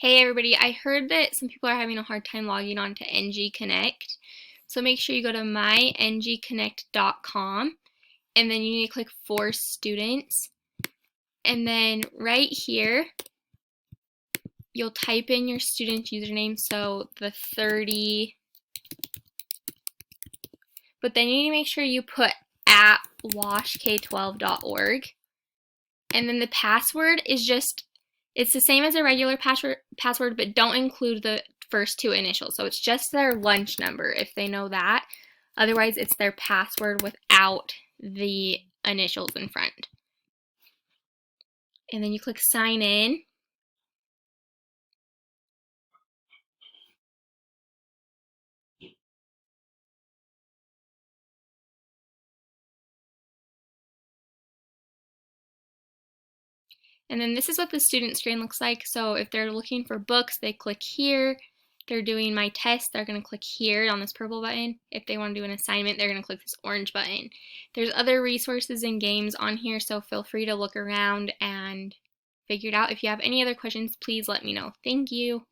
Hey everybody, I heard that some people are having a hard time logging on to NG Connect. So make sure you go to mygconnect.com and then you need to click for students. And then right here, you'll type in your student username, so the 30. But then you need to make sure you put at washk12.org. And then the password is it's the same as a regular password, but don't include the first two initials. So it's just their lunch number if they know that. Otherwise, it's their password without the initials in front. And then you click sign in. And then this is what the student screen looks like. So if they're looking for books, they click here. If they're doing my test, they're going to click here on this purple button. If they want to do an assignment, they're going to click this orange button. There's other resources and games on here, so feel free to look around and figure it out. If you have any other questions, please let me know. Thank you.